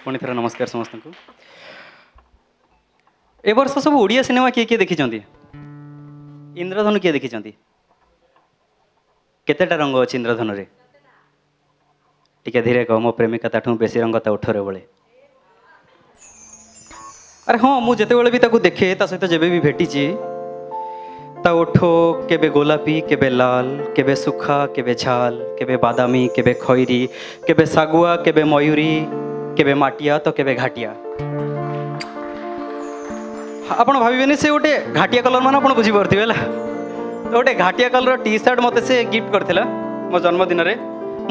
पुणी थर नमस्कार समस्त को। ए वर्ष सब ओडिया सिनेमा किए किए देखी इंद्रधनु किए देखी केतेटा रंग अच्छी इंद्रधनु रे टिके धीरे कह मो प्रेमिका ताठू बेसी रंग ता उठरे बळे अरे हाँ मुझे भी ताकू देखे ता सहित जेबे भी भेटी ता ओठो केबे गोलापी केबे लाल केबे सुखा केबे झाल केबे बादामी केबे खैरी केबे सागुआ केबे मयूरी केबे माटिया तो केबे घाटिया आपण भाविबेनी से गोटे घाटिया कलर मान आपण बुझी पारथिबे ला तो गोटे घाटिया कलर टी शर्ट मते से गिफ्ट करथिला मो जन्मदिन रे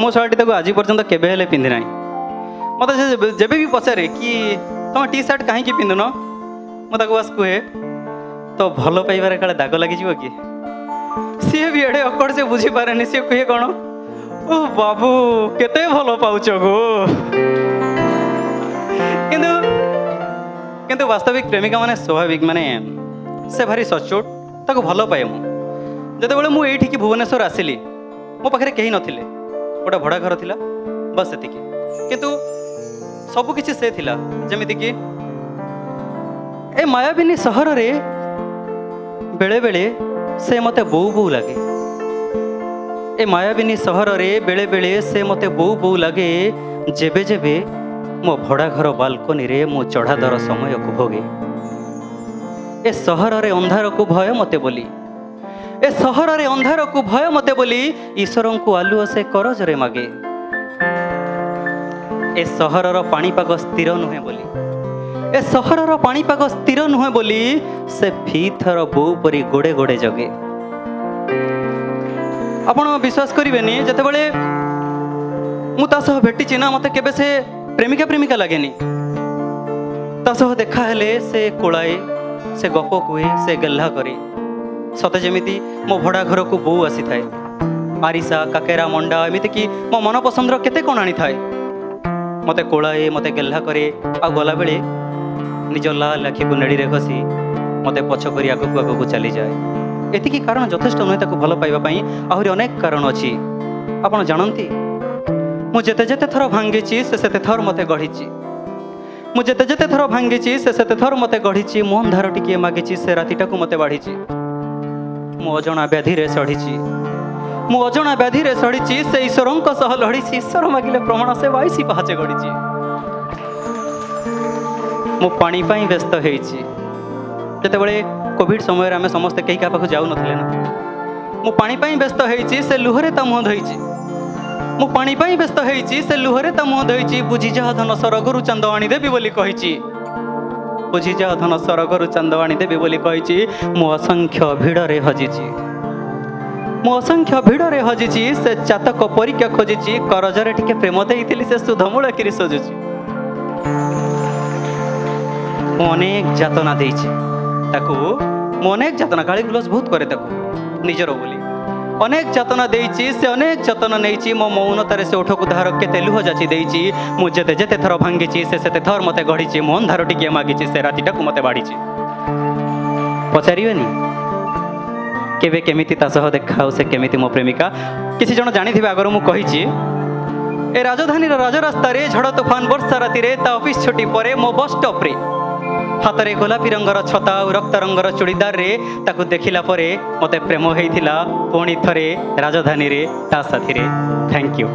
मो शर्ट ताको आज पर्यंत केबे हेले पिंधि नाही मते से जेबे भी पचारे कि तुम टी शर्ट कहीं पिंधुन मो ताको बस कहे तो भल पाइबार काले दाग लगी जीव कि सी भी एडे अकड़ से बुझी पारे सी कहे कौन ओ बाबू केते भल पाउछ गो किंतु किंतु वास्तविक प्रेमिका माने स्वाभाविक माने से भारी सचोट ताको भल पाए मु जते बेले मु एठी की भुवनेश्वर आसिली मो पाखरे केही नथिले गोटे भड़ा घर थिला बस एतिकी किंतु सब किछि से थिला जेमिति कि ए मायाबिनी सहर रे बेले बेले से मते बो बो लगे ए मायाबिनी सहर रे बेले बेले से मते बो बो लगे जेबे जेबे मो भड़ा घर बालकोनी रे मो चढ़ादर समय को भोगे ए सहर रे अंधार को भय मते बोली ए सहर रे अंधार को भय मते बोली ईश्वर को आलुओ से करज रे मागे ए सहर रो पाणीपाग स्थिर नुहे बोली ए सहर रो पाणीपाग स्थिर नुहे बोली से फीथर बो परी गोड़े गोड़े जगे आपण विश्वास करिवेनी जते बेले मु ता सह भेटिछि ना मते केबे से प्रेमिका प्रेमिका लगेनी ता सह देखा हेले से कोलाए से गप कुए से गल्ला करे सते जेमिति मो भड़ा घर को बो आसी थाए आरिसा काकेरा मंडा एमिति कि मो मन पसंद रो केते कोन आनी थाए मते कोलाए मते गल्ला करे आ गला बेले निज लाल आखि को नेड़ी रे घसी मते पछ करी आगु आगु चली जाए एतिकी कारण यथेष्ट नुहे ताको भल पाइबा पई आहुरी अनेक कारण अछि आपण जानंती मु जेते जेते थर भांगीची से सेते थर मते गढ़ीची मु जेते जेते थर भांगीची से सेते थर मते गढ़ीची मो अंधार टिके मागीची से रातिटा को मते बाढ़ीची मु अजणा व्याधि रे सढ़ीची मु अजणा व्याधि रे सढ़ीची से ईश्वरंक सह लढ़ीची ईश्वर मागिले प्रमाण से 22 पहाचे गढ़ीची मु पानी पाई व्यस्त हेची जते बेले कोविड समय रे हमें समस्त केही का पाखु जाउ नथिले ना मु पानी पाई व्यस्त हेची से लुहरे ता मुह धोईची मु पानी पाई व्यस्त हेची से लुहरे ता मुह धोईची बुझी जा धन सरगरु चंदवाणी देबी बोली कहिची बुझी जा धन सरगरु चंदवाणी देबी बोली कहिची मु असंख्य भिड़ रे हजिची मु असंख्य भिड़ रे हजिची से चातक परीक्षा खोजिची करजरे टिके प्रेम देइतिली से सुधमूल किरी सजुची मु अनेक जातना देइची ताकू मु अनेक जातना गाली गुलस बहुत करे ताकू निजरो बोली अनेक जातना देइची से अनेक जतन नहींची मो मौनतारे से उठक धार केते लुह जाची देइची मु जेते जेते थर भांगीची से सेते थर मते गढ़ीची मो अंधार टिके मागीची से रातिटा को मते बाड़ीची पचारिबेनी केबे केमिति ता सह देखाउ से केमिति मो प्रेमिका किसी जण जानिथिबे आगर मु कहिची ए राजधानी रो राजरास्ता रे झड़ तूफान वर्षा राति रे ता ऑफिस छुट्टी परे मो बस स्टॉप रे हाथ रे गोलापी रंगर छता और रक्त रंगर चूड़ीदार रे ताकू देखिला परे मते प्रेम हेइथिला पुणी थरे राजधानी रे ता साथी रे थैंक यू।